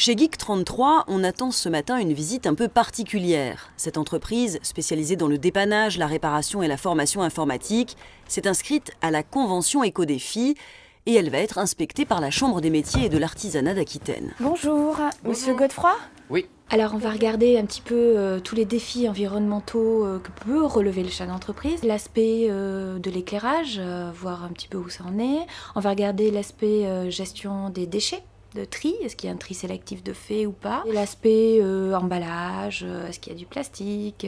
Chez Geek33, on attend ce matin une visite un peu particulière. Cette entreprise, spécialisée dans le dépannage, la réparation et la formation informatique, s'est inscrite à la convention Éco-Défi et elle va être inspectée par la Chambre des métiers et de l'artisanat d'Aquitaine. Bonjour, monsieur Godefroy ? Oui. Alors on va regarder un petit peu tous les défis environnementaux que peut relever le chef d'entreprise. L'aspect de l'éclairage, voir un petit peu où ça en est. On va regarder l'aspect gestion des déchets. De tri, est-ce qu'il y a un tri sélectif de fait ou pas. Et l'aspect emballage, est-ce qu'il y a du plastique,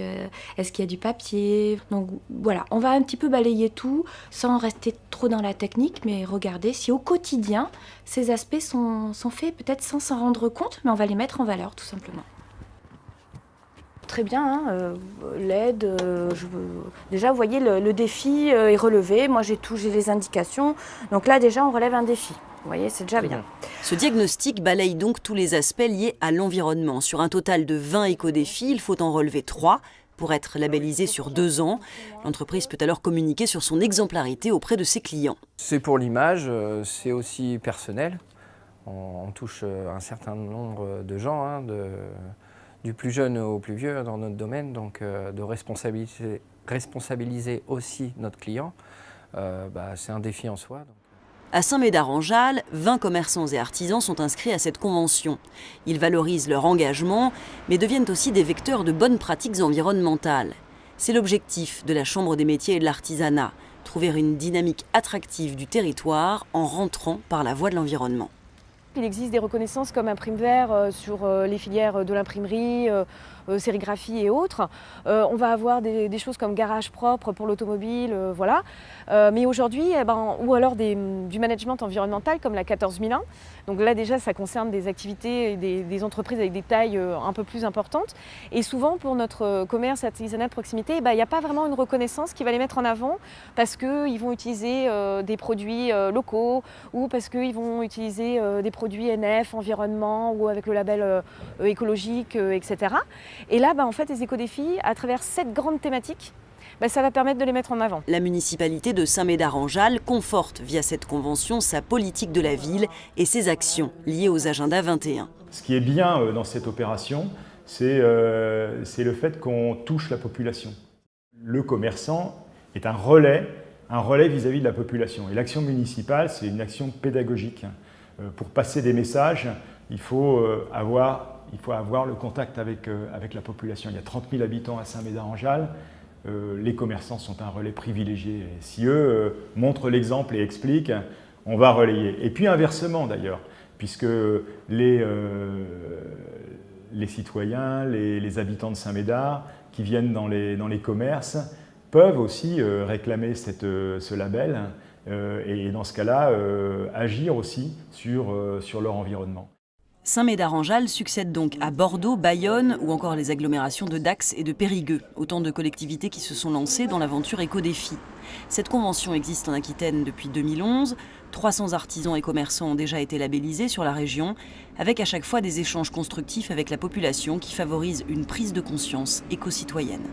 est-ce qu'il y a du papier. Donc voilà, on va un petit peu balayer tout sans rester trop dans la technique, mais regarder si au quotidien, ces aspects sont faits peut-être sans s'en rendre compte, mais on va les mettre en valeur tout simplement. Très bien, l'aide, déjà vous voyez le défi est relevé, moi j'ai les indications, donc là déjà on relève un défi. Vous voyez, c'est déjà bien. Ce diagnostic balaye donc tous les aspects liés à l'environnement. Sur un total de 20 éco-défis, il faut en relever 3 pour être labellisé sur 2 ans. L'entreprise peut alors communiquer sur son exemplarité auprès de ses clients. C'est pour l'image, c'est aussi personnel. On touche un certain nombre de gens, du plus jeune au plus vieux dans notre domaine, donc de responsabiliser aussi notre client, c'est un défi en soi. À Saint-Médard-en-Jalles, 20 commerçants et artisans sont inscrits à cette convention. Ils valorisent leur engagement, mais deviennent aussi des vecteurs de bonnes pratiques environnementales. C'est l'objectif de la Chambre des métiers et de l'artisanat, trouver une dynamique attractive du territoire en rentrant par la voie de l'environnement. Il existe des reconnaissances comme Imprime-Vert sur les filières de l'imprimerie, sérigraphie et autres. On va avoir des choses comme garage propre pour l'automobile, voilà. Mais aujourd'hui, ou alors du management environnemental comme la 14001. Donc là déjà, ça concerne des activités et des entreprises avec des tailles un peu plus importantes. Et souvent, pour notre commerce artisanat de proximité, il n'y a pas vraiment une reconnaissance qui va les mettre en avant parce qu'ils vont utiliser des produits locaux ou parce qu'ils vont utiliser des produits NF, environnement ou avec le label écologique, etc. Et là, en fait, les éco-défis, à travers cette grande thématique, ça va permettre de les mettre en avant. La municipalité de Saint-Médard-en-Jalles conforte via cette convention sa politique de la ville et ses actions liées aux agendas 21. Ce qui est bien dans cette opération, c'est le fait qu'on touche la population. Le commerçant est un relais vis-à-vis de la population. Et l'action municipale, c'est une action pédagogique. Pour passer des messages, il faut avoir le contact avec la population. Il y a 30 000 habitants à Saint-Médard-en-Jalles. Les commerçants sont un relais privilégié. Et si eux montrent l'exemple et expliquent, on va relayer. Et puis inversement d'ailleurs, puisque les citoyens, les habitants de Saint-Médard qui viennent dans les commerces peuvent aussi réclamer ce label et dans ce cas-là, agir aussi sur leur environnement. Saint-Médard-en-Jalles succède donc à Bordeaux, Bayonne ou encore les agglomérations de Dax et de Périgueux, autant de collectivités qui se sont lancées dans l'aventure Éco-Défi. Cette convention existe en Aquitaine depuis 2011. 300 artisans et commerçants ont déjà été labellisés sur la région, avec à chaque fois des échanges constructifs avec la population qui favorisent une prise de conscience éco-citoyenne.